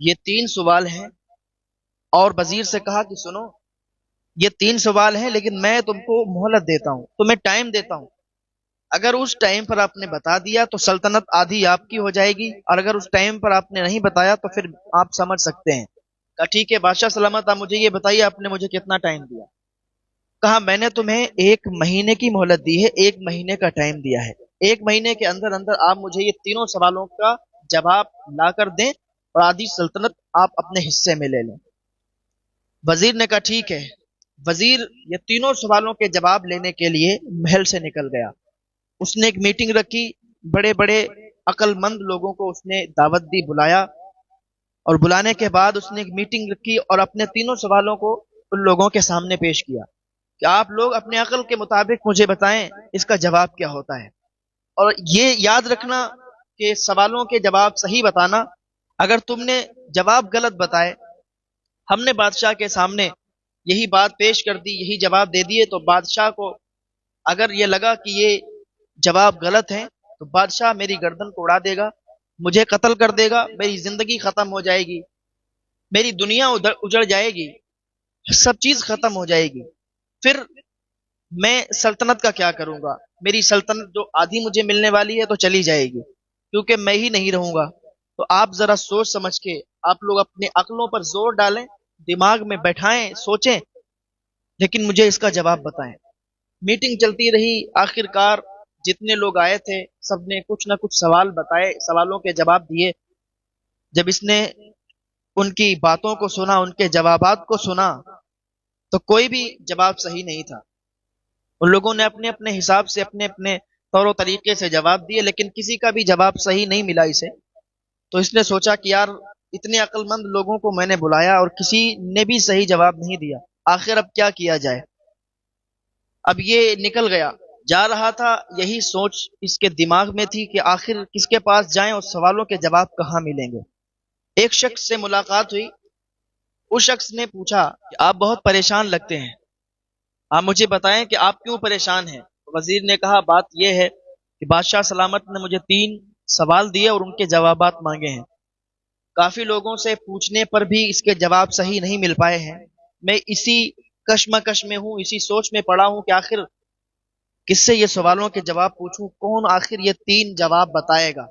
یہ 3 سوال ہیں، اور وزیر سے کہا کہ سنو، یہ 3 سوال ہیں لیکن میں تم کو مہلت دیتا ہوں، تمہیں ٹائم دیتا ہوں، اگر اس ٹائم پر آپ نے بتا دیا تو سلطنت آدھی آپ کی ہو جائے گی، اور اگر اس ٹائم پر آپ نے نہیں بتایا تو پھر آپ سمجھ سکتے ہیں۔ کہا ٹھیک ہے بادشاہ سلامت، آپ مجھے یہ بتائیے آپ نے مجھے کتنا ٹائم دیا؟ کہا میں نے تمہیں 1 مہینے کی مہلت دی ہے، 1 مہینے کا ٹائم دیا ہے، 1 مہینے کے اندر اندر آپ مجھے یہ تینوں سوالوں کا جواب لا کر دیں اور آدھی سلطنت آپ اپنے حصے میں لے لیں۔ وزیر نے کہا ٹھیک ہے۔ وزیر یہ تینوں سوالوں کے جواب لینے کے لیے محل سے نکل گیا۔ اس نے ایک میٹنگ رکھی، بڑے بڑے عقل مند لوگوں کو اس نے دعوت دی، بلایا، اور بلانے کے بعد اس نے ایک میٹنگ رکھی اور اپنے تینوں سوالوں کو ان لوگوں کے سامنے پیش کیا کہ آپ لوگ اپنے عقل کے مطابق مجھے بتائیں اس کا جواب کیا ہوتا ہے۔ اور یہ یاد رکھنا کہ سوالوں کے جواب صحیح بتانا، اگر تم نے جواب غلط بتائے، ہم نے بادشاہ کے سامنے یہی بات پیش کر دی، یہی جواب دے دیے، تو بادشاہ کو اگر یہ لگا کہ یہ جواب غلط ہے تو بادشاہ میری گردن کو اڑا دے گا، مجھے قتل کر دے گا، میری زندگی ختم ہو جائے گی، میری دنیا اجڑ جائے گی، سب چیز ختم ہو جائے گی، پھر میں سلطنت کا کیا کروں گا؟ میری سلطنت جو آدھی مجھے ملنے والی ہے تو چلی جائے گی، کیونکہ میں ہی نہیں رہوں گا۔ تو آپ ذرا سوچ سمجھ کے آپ لوگ اپنے عقلوں پر زور ڈالیں، دماغ میں بیٹھائیں، سوچیں، لیکن مجھے اس کا جواب بتائیں۔ میٹنگ چلتی رہی، آخر کار جتنے لوگ آئے تھے سب نے کچھ نہ کچھ سوال بتائے، سوالوں کے جواب دیے۔ جب اس نے ان کی باتوں کو سنا، ان کے جوابات کو سنا، تو کوئی بھی جواب صحیح نہیں تھا۔ ان لوگوں نے اپنے اپنے حساب سے اپنے اپنے طور و طریقے سے جواب دیے، لیکن کسی کا بھی جواب صحیح نہیں ملا اسے۔ تو اس نے سوچا کہ یار اتنے عقل مند لوگوں کو میں نے بلایا اور کسی نے بھی صحیح جواب نہیں دیا، آخر اب کیا کیا جائے؟ اب یہ نکل گیا، جا رہا تھا، یہی سوچ اس کے دماغ میں تھی کہ آخر کس کے پاس جائیں اور سوالوں کے جواب کہاں ملیں گے۔ ایک شخص سے ملاقات ہوئی، اس شخص نے پوچھا کہ آپ بہت پریشان لگتے ہیں، آپ مجھے بتائیں کہ آپ کیوں پریشان ہیں؟ وزیر نے کہا بات یہ ہے کہ بادشاہ سلامت نے مجھے 3 سوال دیے اور ان کے جوابات مانگے ہیں، کافی لوگوں سے پوچھنے پر بھی اس کے جواب صحیح نہیں مل پائے ہیں، میں اسی کشمکش میں ہوں، اسی سوچ میں پڑا ہوں کہ آخر کس سے یہ سوالوں کے جواب پوچھوں، کون آخر یہ 3 جواب بتائے گا؟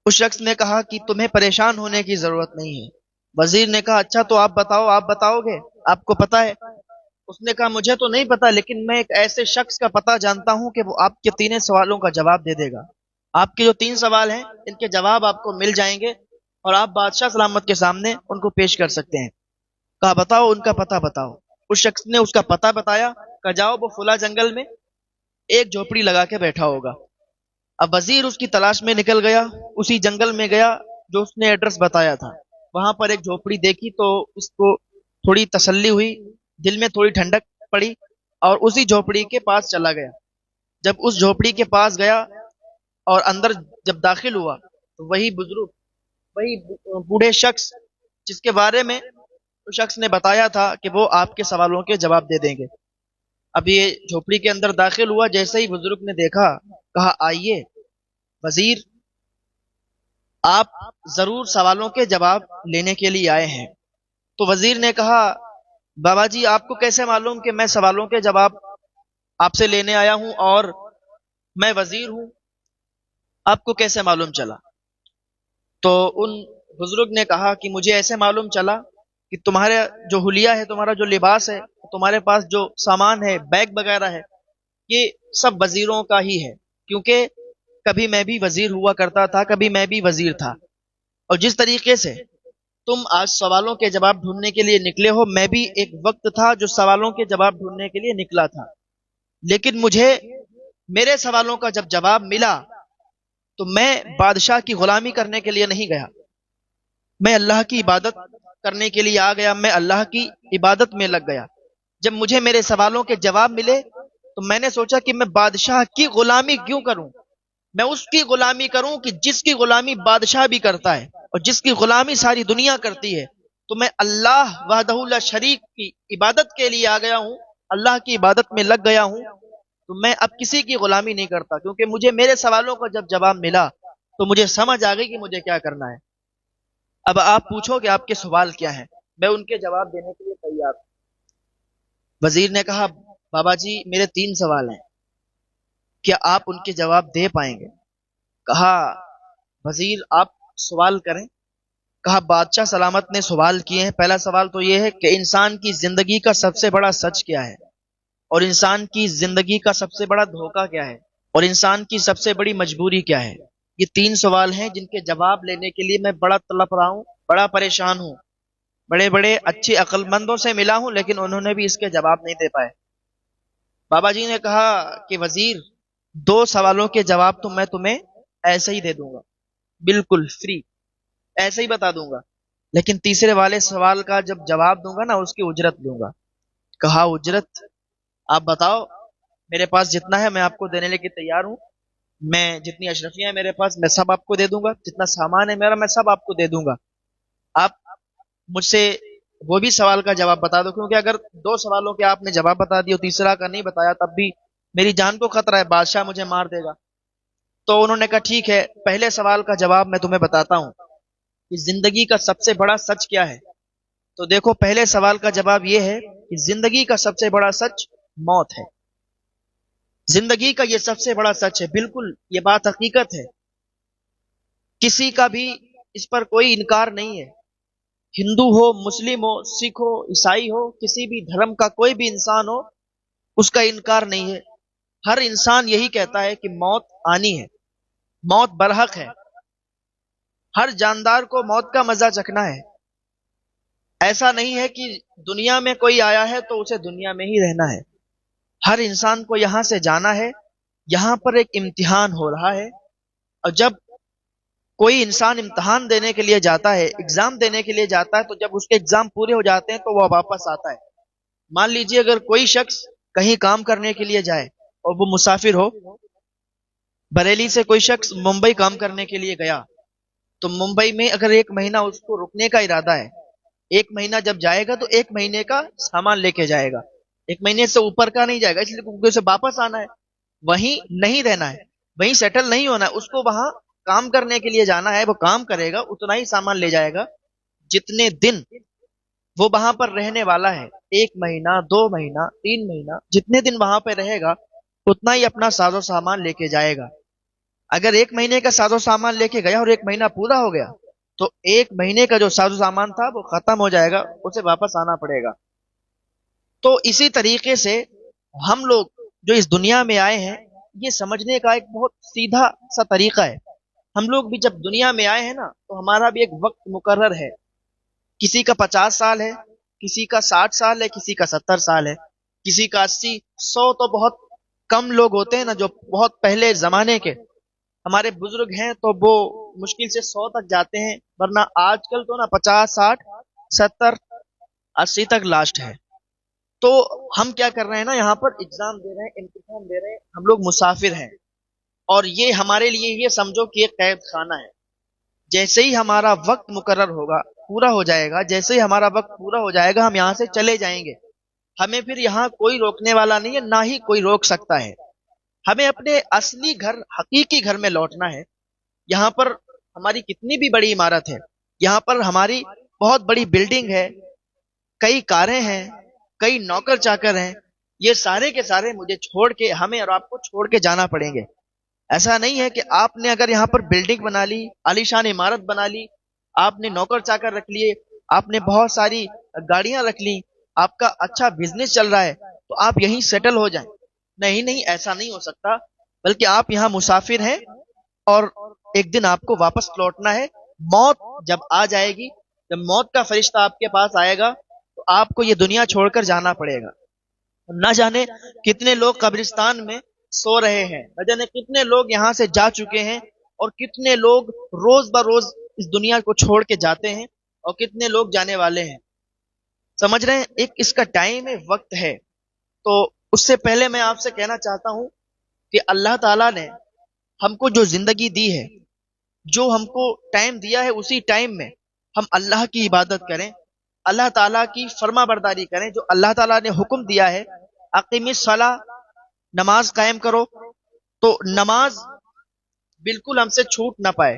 اس شخص نے کہا کہ تمہیں پریشان ہونے کی ضرورت نہیں ہے۔ وزیر نے کہا اچھا تو آپ بتاؤ، آپ بتاؤ گے، آپ کو پتا ہے؟ اس نے کہا مجھے تو نہیں پتا، لیکن میں ایک ایسے شخص کا پتہ جانتا ہوں کہ وہ آپ کے 3 سوالوں کا جواب دے دے گا، آپ کے جو 3 سوال ہیں ان کے جواب آپ کو مل جائیں گے اور آپ بادشاہ سلامت کے سامنے ان کو پیش کر سکتے ہیں۔ کہا بتاؤ ان کا پتہ بتاؤ۔ اس شخص نے اس کا پتہ بتایا، کہا جاؤ وہ فلاں جنگل میں ایک جھوپڑی لگا کے بیٹھا ہوگا۔ اب وزیر اس کی تلاش میں نکل گیا، اسی جنگل میں گیا جو اس نے ایڈریس بتایا تھا، وہاں پر ایک جھوپڑی دیکھی تو اس کو تھوڑی تسلی ہوئی، دل میں تھوڑی ٹھنڈک پڑی، اور اسی جھوپڑی کے پاس چلا گیا۔ جب اس جھوپڑی کے پاس گیا اور اندر جب داخل ہوا تو وہی بزرگ، وہی بوڑھے شخص جس کے بارے میں اس شخص نے بتایا تھا کہ وہ آپ کے سوالوں کے جواب دے دیں گے۔ اب یہ جھوپڑی کے اندر داخل ہوا، جیسے ہی بزرگ نے دیکھا، کہا آئیے وزیر، آپ ضرور سوالوں کے جواب لینے کے لیے آئے ہیں۔ تو وزیر نے کہا بابا جی آپ کو کیسے معلوم کہ میں سوالوں کے جواب آپ سے لینے آیا ہوں اور میں وزیر ہوں، آپ کو کیسے معلوم چلا؟ تو ان بزرگ نے کہا کہ مجھے ایسے معلوم چلا کہ تمہارے جو حلیہ ہے، تمہارا جو لباس ہے، تمہارے پاس جو سامان ہے، بیگ وغیرہ ہے، یہ سب وزیروں کا ہی ہے، کیونکہ کبھی میں بھی وزیر ہوا کرتا تھا، کبھی میں بھی وزیر تھا، اور جس طریقے سے تم آج سوالوں کے جواب ڈھونڈنے کے لیے نکلے ہو، میں بھی ایک وقت تھا جو سوالوں کے جواب ڈھونڈنے کے لیے نکلا تھا، لیکن مجھے میرے سوالوں کا جب جواب ملا تو میں بادشاہ کی غلامی کرنے کے لیے نہیں گیا، میں اللہ کی عبادت کرنے کے لیے آ گیا، میں اللہ کی عبادت میں لگ گیا۔ جب مجھے میرے سوالوں کے جواب ملے تو میں نے سوچا کہ میں بادشاہ کی غلامی کیوں کروں، میں اس کی غلامی کروں کہ جس کی غلامی بادشاہ بھی کرتا ہے اور جس کی غلامی ساری دنیا کرتی ہے۔ تو میں اللہ وحدہ لا شریک کی عبادت کے لیے آ گیا ہوں، اللہ کی عبادت میں لگ گیا ہوں، تو میں اب کسی کی غلامی نہیں کرتا، کیونکہ مجھے میرے سوالوں کا جب جواب ملا تو مجھے سمجھ آ گئی کہ مجھے کیا کرنا ہے۔ اب آپ پوچھو کہ آپ کے سوال کیا ہیں، میں ان کے جواب دینے کے لیے تیار ہوں۔ وزیر نے کہا بابا جی میرے 3 سوال ہیں، کیا آپ ان کے جواب دے پائیں گے؟ کہا وزیر آپ سوال کریں۔ کہا بادشاہ سلامت نے سوال کیے ہیں، پہلا سوال تو یہ ہے کہ انسان کی زندگی کا سب سے بڑا سچ کیا ہے، اور انسان کی زندگی کا سب سے بڑا دھوکہ کیا ہے، اور انسان کی سب سے بڑی مجبوری کیا ہے؟ یہ 3 سوال ہیں جن کے جواب لینے کے لیے میں بڑا تڑپ رہا ہوں، بڑا پریشان ہوں، بڑے بڑے اچھے عقل مندوں سے ملا ہوں، لیکن انہوں نے بھی اس کے جواب نہیں دے پائے۔ بابا جی نے کہا کہ وزیر 2 سوالوں کے جواب تو میں تمہیں ایسے ہی دے دوں گا، بالکل فری، ایسے ہی بتا دوں گا، لیکن تیسرے والے سوال کا جب جواب دوں گا نا اس کی اجرت لوں گا۔ کہا اجرت؟ آپ بتاؤ، میرے پاس جتنا ہے میں آپ کو دینے کے تیار ہوں، میں جتنی اشرفیاں ہیں میرے پاس میں سب آپ کو دے دوں گا، جتنا سامان ہے میرا میں سب آپ کو دے دوں گا، آپ مجھ سے وہ بھی سوال کا جواب بتا دو، کیونکہ اگر 2 سوالوں کے آپ نے جواب بتا دیا اور تیسرا کا نہیں بتایا تب بھی میری جان کو خطرہ ہے، بادشاہ مجھے مار دے گا۔ تو انہوں نے کہا ٹھیک ہے، پہلے سوال کا جواب میں تمہیں بتاتا ہوں کہ زندگی کا سب سے بڑا سچ کیا ہے۔ تو دیکھو پہلے سوال کا جواب یہ ہے کہ زندگی کا سب سے بڑا سچ موت ہے۔ زندگی کا یہ سب سے بڑا سچ ہے، بالکل یہ بات حقیقت ہے، کسی کا بھی اس پر کوئی انکار نہیں ہے، ہندو ہو، مسلم ہو، سکھ ہو، عیسائی ہو، کسی بھی دھرم کا کوئی بھی انسان ہو، اس کا انکار نہیں ہے۔ ہر انسان یہی کہتا ہے کہ موت آنی ہے، موت برحق ہے، ہر جاندار کو موت کا مزہ چکھنا ہے۔ ایسا نہیں ہے کہ دنیا میں کوئی آیا ہے تو اسے دنیا میں ہی رہنا ہے، ہر انسان کو یہاں سے جانا ہے، یہاں پر ایک امتحان ہو رہا ہے، اور جب کوئی انسان امتحان دینے کے لیے جاتا ہے، ایگزام دینے کے لیے جاتا ہے، تو جب اس کے ایگزام پورے ہو جاتے ہیں تو وہ واپس آتا ہے۔ مان لیجئے اگر کوئی شخص کہیں کام کرنے کے لیے جائے اور وہ مسافر ہو، بریلی سے کوئی شخص ممبئی کام کرنے کے لیے گیا، تو ممبئی میں اگر 1 مہینہ اس کو رکنے کا ارادہ ہے، 1 مہینہ جب جائے گا تو 1 مہینے کا سامان لے کے جائے گا، 1 مہینے سے اوپر کا نہیں جائے گا، اس لیے کیونکہ اسے واپس آنا ہے، وہیں نہیں رہنا ہے، وہیں سیٹل نہیں ہونا ہے، اس کو وہاں کام کرنے کے لیے جانا ہے، وہ کام کرے گا اتنا ہی سامان لے جائے گا جتنے دن وہ وہاں پر رہنے والا ہے، 1 مہینہ، 2 مہینہ، 3 مہینہ، جتنے دن وہاں پہ رہے گا اتنا ہی اپنا ساز و سامان لے کے جائے گا۔ اگر 1 مہینے کا ساز و سامان لے کے گیا اور 1 مہینہ پورا ہو گیا تو 1 مہینے کا جو ساز و سامان تھا وہ ختم ہو جائے گا، اسے واپس آنا پڑے گا۔ تو اسی طریقے سے ہم لوگ جو اس دنیا میں آئے ہیں، یہ سمجھنے کا ایک بہت سیدھا سا طریقہ ہے، ہم لوگ بھی جب دنیا میں آئے ہیں نا تو ہمارا بھی ایک وقت مقرر ہے، کسی کا 50 سال ہے، کسی کا 60 سال ہے، کسی کا 70 سال ہے، کسی کا 80، 100 تو بہت کم لوگ ہوتے ہیں نا جو بہت پہلے زمانے کے ہمارے بزرگ ہیں تو وہ مشکل سے 100 تک جاتے ہیں، ورنہ آج کل تو نا 50، 60، 70، 80 تک لاسٹ ہے۔ تو ہم کیا کر رہے ہیں نا، یہاں پر ایگزام دے رہے ہیں، امتحان دے رہے ہیں، ہم لوگ مسافر ہیں، اور یہ ہمارے لیے یہ سمجھو کہ ایک قید خانہ ہے۔ جیسے ہی ہمارا وقت مقرر ہوگا، پورا ہو جائے گا، جیسے ہی ہمارا وقت پورا ہو جائے گا ہم یہاں سے چلے جائیں گے، ہمیں پھر یہاں کوئی روکنے والا نہیں ہے، نہ ہی کوئی روک سکتا ہے، ہمیں اپنے اصلی گھر، حقیقی گھر میں لوٹنا ہے۔ یہاں پر ہماری کتنی بھی بڑی عمارت ہے، یہاں پر ہماری بہت بڑی بلڈنگ ہے، کئی کاریں ہیں، کئی نوکر چاکر ہیں، یہ سارے کے سارے مجھے چھوڑ کے، ہمیں اور آپ کو چھوڑ کے جانا پڑیں گے۔ ایسا نہیں ہے کہ آپ نے اگر یہاں پر بلڈنگ بنا لی، عالیشان عمارت بنا لی، آپ نے نوکر چاکر رکھ لیے، آپ نے بہت ساری گاڑیاں رکھ لی، آپ کا اچھا بزنس چل رہا ہے تو آپ یہیں سیٹل ہو جائیں، نہیں نہیں، ایسا نہیں ہو سکتا، بلکہ آپ یہاں مسافر ہیں، اور ایک دن آپ کو واپس لوٹنا ہے۔ موت جب آ جائے گی، جب موت کا فرشتہ آپ کے پاس آئے گا تو آپ کو یہ دنیا چھوڑ کر جانا پڑے گا۔ نہ جانے کتنے لوگ قبرستان میں سو رہے ہیں، نہ جانے کتنے لوگ یہاں سے جا چکے ہیں، اور کتنے لوگ روز بروز اس دنیا کو چھوڑ کے جاتے ہیں، اور کتنے لوگ جانے والے ہیں، سمجھ رہے ہیں؟ ایک اس کا ٹائم ہے، وقت ہے۔ تو اس سے پہلے میں آپ سے کہنا چاہتا ہوں کہ اللہ تعالیٰ نے ہم کو جو زندگی دی ہے، جو ہم کو ٹائم دیا ہے، اسی ٹائم میں ہم اللہ کی عبادت کریں، اللہ تعالیٰ کی فرما برداری کریں، جو اللہ تعالیٰ نے حکم دیا ہے، اقیم الصلاۃ، نماز قائم کرو، تو نماز بالکل ہم سے چھوٹ نہ پائے،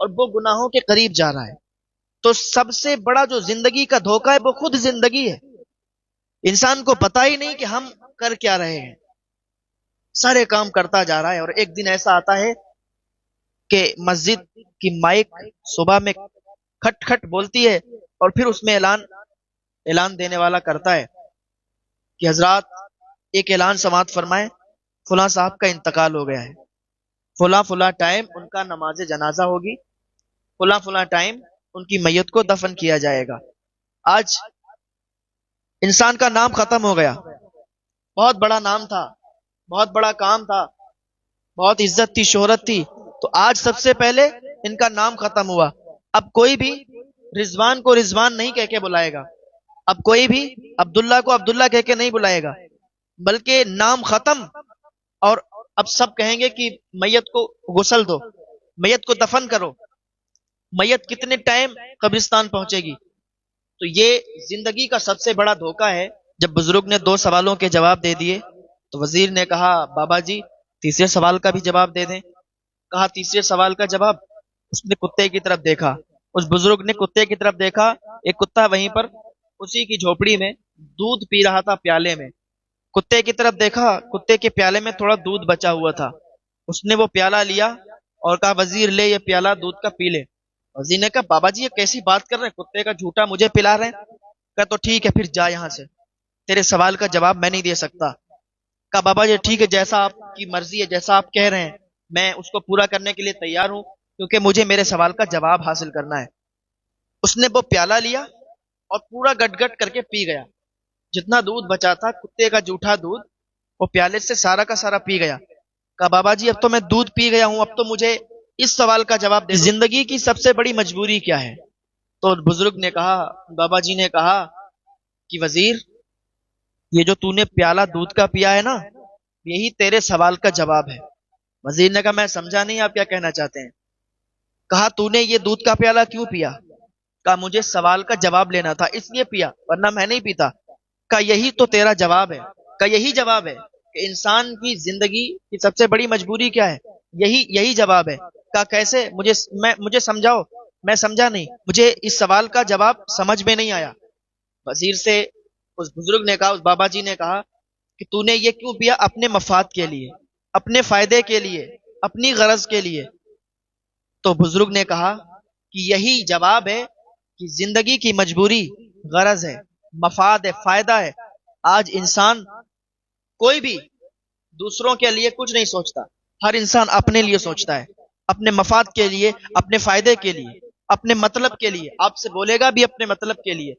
اور وہ گناہوں کے قریب جا رہا ہے. تو سب سے بڑا جو زندگی کا دھوکہ ہے وہ خود زندگی ہے. انسان کو پتا ہی نہیں کہ ہم کر کیا رہے ہیں، سارے کام کرتا جا رہا ہے. اور ایک دن ایسا آتا ہے کہ مسجد کی مائک صبح میں کھٹ کھٹ بولتی ہے، اور پھر اس میں اعلان دینے والا کرتا ہے کہ حضرات ایک اعلان سماعت فرمائیں، فلاں صاحب کا انتقال ہو گیا ہے، فلاں فلاں ٹائم ان کا نماز جنازہ ہوگی، فلاں فلاں ٹائم ان کی میت کو دفن کیا جائے گا. آج انسان کا نام ختم ہو گیا. بہت بڑا نام تھا، بہت بڑا کام تھا، بہت عزت تھی، شہرت تھی، تو آج سب سے پہلے ان کا نام ختم ہوا. اب کوئی بھی رضوان کو رضوان نہیں کہہ کے بلائے گا، اب کوئی بھی عبداللہ کو عبداللہ کہہ کے نہیں بلائے گا، بلکہ نام ختم. اور اب سب کہیں گے کہ میت کو غسل دو، میت کو دفن کرو، میت کتنے ٹائم قبرستان پہنچے گی. تو یہ زندگی کا سب سے بڑا دھوکہ ہے. جب بزرگ نے 2 سوالوں کے جواب دے دیے تو وزیر نے کہا بابا جی تیسرے سوال کا بھی جواب دے دیں. کہا تیسرے سوال کا جواب. اس نے کتے کی طرف دیکھا، اس بزرگ نے کتے کی طرف دیکھا. ایک کتا وہیں پر اسی کی جھوپڑی میں دودھ پی رہا تھا پیالے میں. کتے کی طرف دیکھا، کتے کے پیالے میں تھوڑا دودھ بچا ہوا تھا. اس نے وہ پیالہ لیا اور کہا وزیر لے یہ پیالہ دودھ کا پی لے. وزیر نے کہا بابا جی یہ کیسی بات کر رہے ہیں، کتے کا جھوٹا مجھے پلا رہے ہیں. کہا تو ٹھیک ہے پھر جا یہاں سے، تیرے سوال کا جواب میں نہیں دے سکتا. کہا بابا جی ٹھیک ہے جیسا آپ کی مرضی ہے، جیسا آپ کہہ رہے ہیں میں اس کو پورا کرنے کے لیے تیار ہوں، کیونکہ مجھے میرے سوال کا جواب حاصل کرنا ہے. اس نے وہ پیالہ لیا اور پورا گٹ گٹ کر کے پی گیا. جتنا دودھ بچا تھا کتے کا جھوٹا دودھ وہ پیالے سے سارا کا سارا پی گیا. کہا بابا جی اب تو میں دودھ پی گیا ہوں، اب تو مجھے اس سوال کا جواب دے دو، زندگی کی سب سے بڑی مجبوری کیا ہے. تو بزرگ نے کہا، بابا جی نے کہا کہ وزیر یہ جو تو نے پیالہ دودھ کا پیا ہے نا یہی تیرے سوال کا جواب ہے. وزیر نے کہا میں سمجھا نہیں آپ کیا کہنا چاہتے ہیں. کہا تو نے یہ دودھ کا پیالہ کیوں پیا؟ کہا مجھے سوال کا جواب لینا تھا اس لیے پیا، ورنہ میں نہیں پیتا. کہا یہی تو تیرا جواب ہے. کہا یہی جواب ہے کہ انسان کی زندگی کی سب سے بڑی مجبوری کیا ہے، یہی جواب ہے. کہا کیسے، مجھے سمجھاؤ، میں سمجھا نہیں، مجھے اس سوال کا جواب سمجھ میں نہیں آیا. وزیر سے اس بزرگ نے کہا، اس بابا جی نے کہا کہ تو نے یہ کیوں پیا؟ اپنے مفاد کے لیے، اپنے فائدے کے لیے، اپنی غرض کے لیے. تو بزرگ نے کہا کہ یہی جواب ہے کہ زندگی کی مجبوری غرض ہے، مفاد ہے، فائدہ ہے. آج انسان کوئی بھی دوسروں کے لیے کچھ نہیں سوچتا، ہر انسان اپنے لیے سوچتا ہے، اپنے مفاد کے لیے، اپنے فائدے کے لیے، اپنے مطلب کے لیے. آپ سے بولے گا بھی اپنے مطلب کے لیے.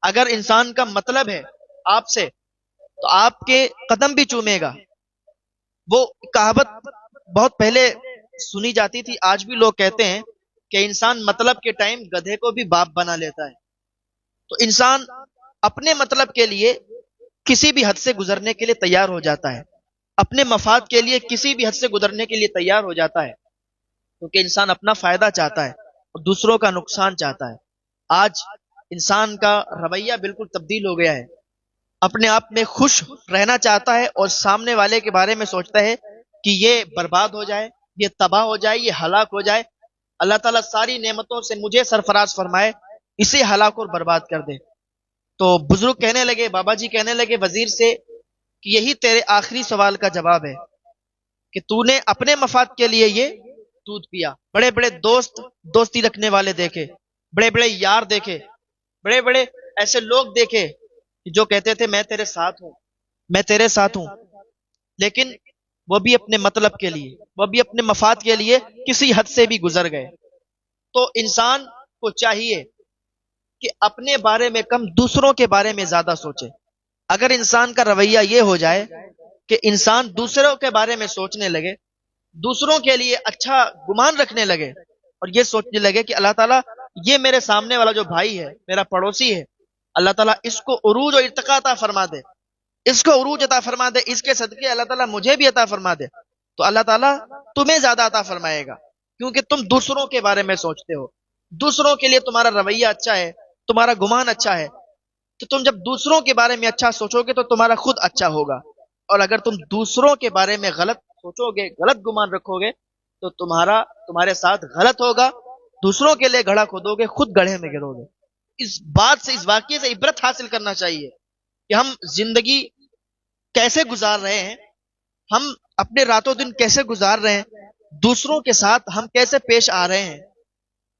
اگر انسان کا مطلب ہے آپ سے تو آپ کے قدم بھی چومے گا. وہ کہاوت بہت پہلے سنی جاتی تھی، آج بھی لوگ کہتے ہیں کہ انسان مطلب کے ٹائم گدھے کو بھی باپ بنا لیتا ہے. تو انسان اپنے مطلب کے لیے کسی بھی حد سے گزرنے کے لیے تیار ہو جاتا ہے، اپنے مفاد کے لیے کسی بھی حد سے گزرنے کے لیے تیار ہو جاتا ہے، کیونکہ انسان اپنا فائدہ چاہتا ہے اور دوسروں کا نقصان چاہتا ہے. آج انسان کا رویہ بالکل تبدیل ہو گیا ہے، اپنے آپ میں خوش رہنا چاہتا ہے اور سامنے والے کے بارے میں سوچتا ہے کہ یہ برباد ہو جائے، یہ تباہ ہو جائے، یہ ہلاک ہو جائے. اللہ تعالیٰ ساری نعمتوں سے مجھے سرفراز فرمائے، اسے ہلاک اور برباد کر دے. تو بزرگ کہنے لگے، بابا جی کہنے لگے وزیر سے کہ یہی تیرے آخری سوال کا جواب ہے کہ تو نے اپنے مفاد کے لیے یہ دودھ پیا. بڑے بڑے دوستی رکھنے والے دیکھے، بڑے بڑے یار دیکھے، بڑے بڑے ایسے لوگ دیکھے جو کہتے تھے میں تیرے ساتھ ہوں، میں تیرے ساتھ ہوں، لیکن وہ بھی اپنے مطلب کے لیے، وہ بھی اپنے مفاد کے لیے کسی حد سے بھی گزر گئے. تو انسان کو چاہیے کہ اپنے بارے میں کم دوسروں کے بارے میں زیادہ سوچے. اگر انسان کا رویہ یہ ہو جائے کہ انسان دوسروں کے بارے میں سوچنے لگے، دوسروں کے لیے اچھا گمان رکھنے لگے اور یہ سوچنے لگے کہ اللہ تعالیٰ یہ میرے سامنے والا جو بھائی ہے، میرا پڑوسی ہے، اللہ تعالیٰ اس کو عروج و ارتقاء عطا فرما دے، اس کو عروج عطا فرما دے، اس کے صدقے اللہ تعالیٰ مجھے بھی عطا فرما دے، تو اللہ تعالیٰ تمہیں زیادہ عطا فرمائے گا، کیونکہ تم دوسروں کے بارے میں سوچتے ہو، دوسروں کے لیے تمہارا رویہ اچھا ہے، تمہارا گمان اچھا ہے. تو تم جب دوسروں کے بارے میں اچھا سوچو گے تو تمہارا خود اچھا ہوگا، اور اگر تم دوسروں کے بارے میں غلط سوچو گے، غلط گمان رکھو گے تو تمہارے ساتھ غلط ہوگا دوسروں کے لیے گڑھا کھودوگے خود گڑھے میں گرو گے. اس بات سے، اس واقعے سے عبرت حاصل کرنا چاہیے کہ ہم زندگی کیسے گزار رہے ہیں، ہم اپنے راتوں دن کیسے گزار رہے ہیں، دوسروں کے ساتھ ہم کیسے پیش آ رہے ہیں،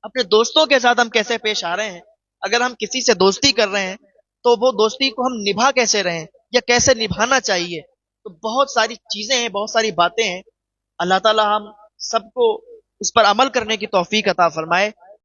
اپنے دوستوں کے ساتھ ہم کیسے پیش آ رہے ہیں. اگر ہم کسی سے دوستی کر رہے ہیں تو وہ دوستی کو ہم نبھا کیسے رہے ہیں یا کیسے نبھانا چاہیے. تو بہت ساری چیزیں ہیں، بہت ساری باتیں ہیں. اللہ تعالی ہم سب کو اس پر عمل کرنے کی توفیق عطا فرمائے.